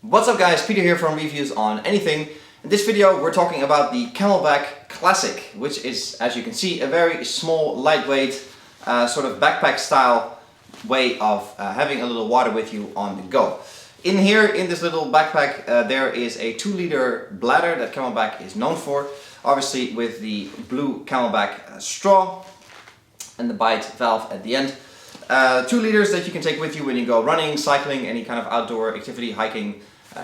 What's up guys, Peter here from Reviews on Anything. In this video we're talking about the CAMELBAK Classic, which is, as you can see, a very small, lightweight, sort of backpack style way of having a little water with you on the go. In here, in this little backpack, there is a 2-liter bladder that CAMELBAK is known for, obviously with the blue CAMELBAK straw and the bite valve at the end. 2 liters that you can take with you when you go running, cycling, any kind of outdoor activity, hiking,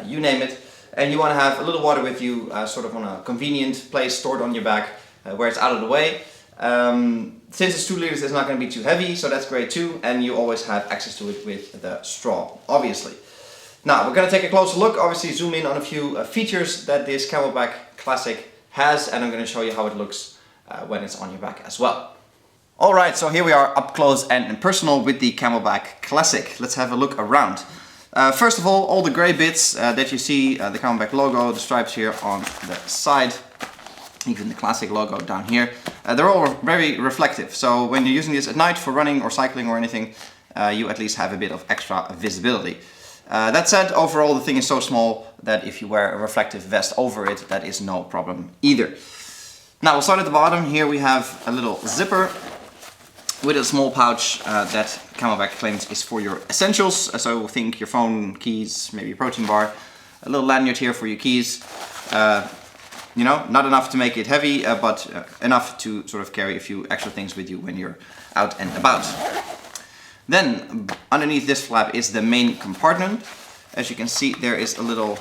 you name it. And you want to have a little water with you sort of on a convenient place, stored on your back where it's out of the way. Since it's 2 liters, it's not going to be too heavy, so that's great too, and you always have access to it with the straw, obviously. Now we're going to take a closer look, obviously zoom in on a few features that this CAMELBAK Classic has, and I'm going to show you how it looks when it's on your back as well. Alright, so here we are up close and personal with the CAMELBAK Classic. Let's have a look around. First of all the grey bits that you see, the CAMELBAK logo, the stripes here on the side, even the Classic logo down here, they're all very reflective. So when you're using this at night for running or cycling or anything, you at least have a bit of extra visibility. That said, overall the thing is so small that if you wear a reflective vest over it, that is no problem either. Now we'll start at the bottom. Here we have a little zipper with a small pouch that CAMELBAK claims is for your essentials. So think your phone, keys, maybe a protein bar, a little lanyard here for your keys. You know, not enough to make it heavy, but enough to sort of carry a few extra things with you when you're out and about. Then underneath this flap is the main compartment. As you can see, there is a little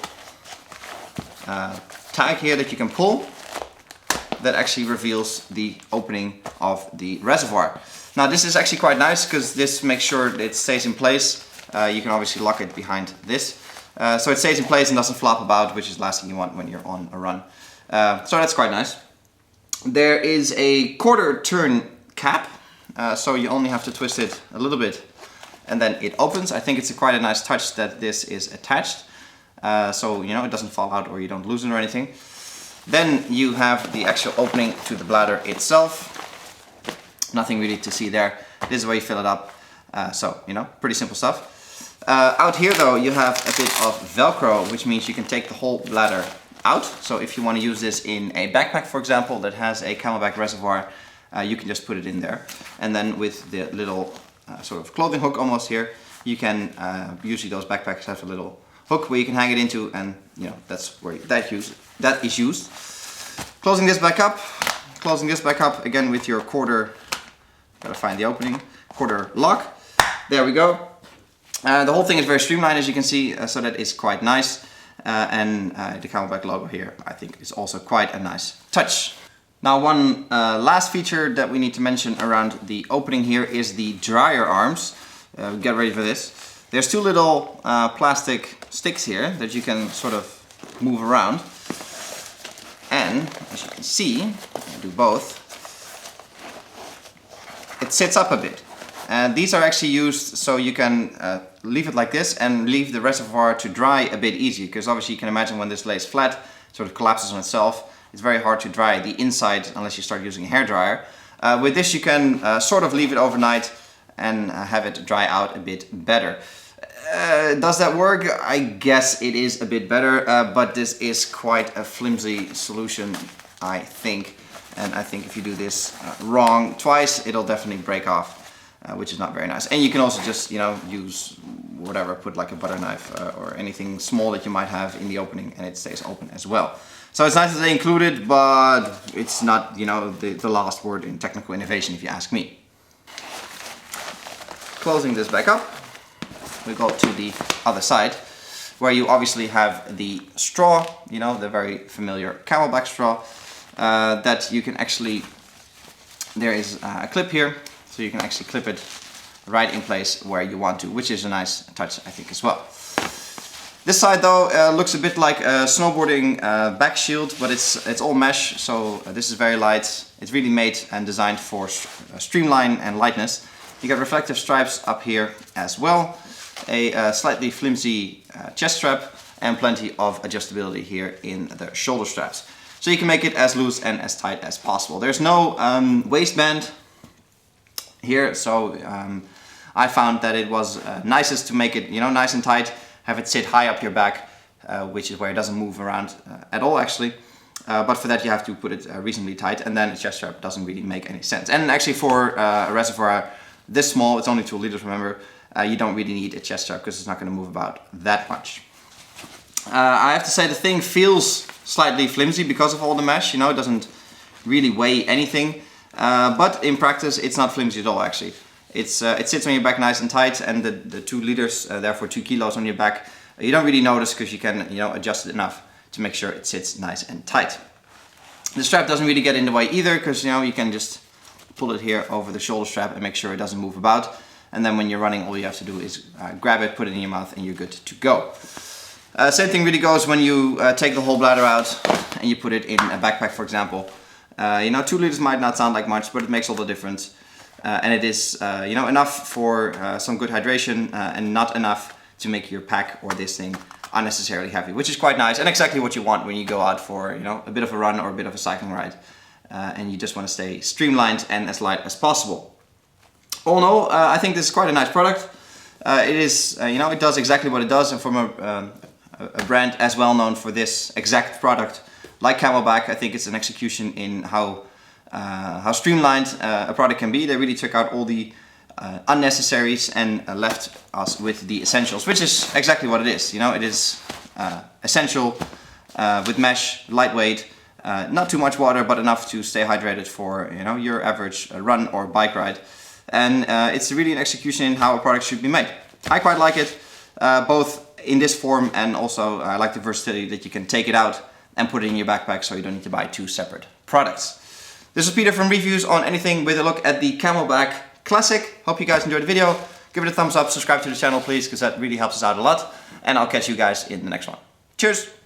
tag here that you can pull that actually reveals the opening of the reservoir. Now this is actually quite nice because this makes sure that it stays in place. You can obviously lock it behind this. So it stays in place and doesn't flop about, which is the last thing you want when you're on a run. So that's quite nice. There is a quarter turn cap, so you only have to twist it a little bit and then it opens. I think it's quite a nice touch that this is attached, so you know it doesn't fall out or you don't lose it or anything. Then you have the actual opening to the bladder itself. Nothing really to see there. This is where you fill it up. So, you know, pretty simple stuff. Out here though, you have a bit of Velcro, which means you can take the whole bladder out. So if you want to use this in a backpack, for example, that has a CAMELBAK reservoir, you can just put it in there. And then with the little sort of clothing hook almost here, you can, usually those backpacks have a little hook where you can hang it into, and you know, that's where that is used. Closing this back up again with your quarter. Gotta find the opening, quarter lock. There we go. The whole thing is very streamlined, as you can see, so that is quite nice. And the CAMELBAK logo here, I think, is also quite a nice touch. Now one last feature that we need to mention around the opening here is the dryer arms. Get ready for this. There's 2 little plastic sticks here that you can sort of move around. And as you can see, I'll do both. It sits up a bit, and these are actually used so you can leave it like this and leave the reservoir to dry a bit easier, because obviously you can imagine when this lays flat, it sort of collapses on itself. It's very hard to dry the inside unless you start using a hairdryer. With this you can sort of leave it overnight and have it dry out a bit better. Does that work? I guess it is a bit better, but this is quite a flimsy solution, I think. And I think if you do this wrong twice, it'll definitely break off, which is not very nice. And you can also just, you know, use whatever, put like a butter knife or anything small that you might have in the opening, and it stays open as well. So it's nice that they include it, but it's not, you know, the last word in technical innovation, if you ask me. Closing this back up, we go to the other side, where you obviously have the straw, you know, the very familiar CAMELBAK straw. That you can actually, there is a clip here, so you can actually clip it right in place where you want to, which is a nice touch, I think, as well. This side though looks a bit like a snowboarding back shield, but it's all mesh, so this is very light. It's really made and designed for streamline and lightness. You got reflective stripes up here as well, a slightly flimsy chest strap, and plenty of adjustability here in the shoulder straps. So you can make it as loose and as tight as possible. There's no waistband here, so I found that it was nicest to make it, you know, nice and tight, have it sit high up your back, which is where it doesn't move around at all actually. But for that you have to put it reasonably tight, and then a chest strap doesn't really make any sense. And actually for a reservoir this small, it's only 2 liters, remember, you don't really need a chest strap because it's not going to move about that much. I have to say the thing feels slightly flimsy because of all the mesh, you know, it doesn't really weigh anything, but in practice it's not flimsy at all actually. It sits on your back nice and tight, and the 2 liters, therefore 2 kilos on your back, you don't really notice because you can, you know, adjust it enough to make sure it sits nice and tight. The strap doesn't really get in the way either, because, you know, you can just pull it here over the shoulder strap and make sure it doesn't move about. And then when you're running, all you have to do is grab it, put it in your mouth, and you're good to go. Same thing really goes when you take the whole bladder out and you put it in a backpack, for example. You know, 2 liters might not sound like much, but it makes all the difference. And it is, you know, enough for some good hydration and not enough to make your pack or this thing unnecessarily heavy, which is quite nice and exactly what you want when you go out for, you know, a bit of a run or a bit of a cycling ride, and you just want to stay streamlined and as light as possible. All in all, I think this is quite a nice product. It is, you know, it does exactly what it does, and from a brand as well known for this exact product like CAMELBAK, I think it's an execution in how streamlined a product can be. They really took out all the unnecessaries and left us with the essentials, which is exactly what it is. You know, it is essential with mesh, lightweight, not too much water, but enough to stay hydrated for, you know, your average run or bike ride. And it's really an execution in how a product should be made. I quite like it, both in this form, and also I like the versatility that you can take it out and put it in your backpack, so you don't need to buy 2 separate products. This is Peter from Reviews on Anything with a look at the CAMELBAK Classic. Hope you guys enjoyed the video. Give it a thumbs up, subscribe to the channel please, because that really helps us out a lot. And I'll catch you guys in the next one. Cheers!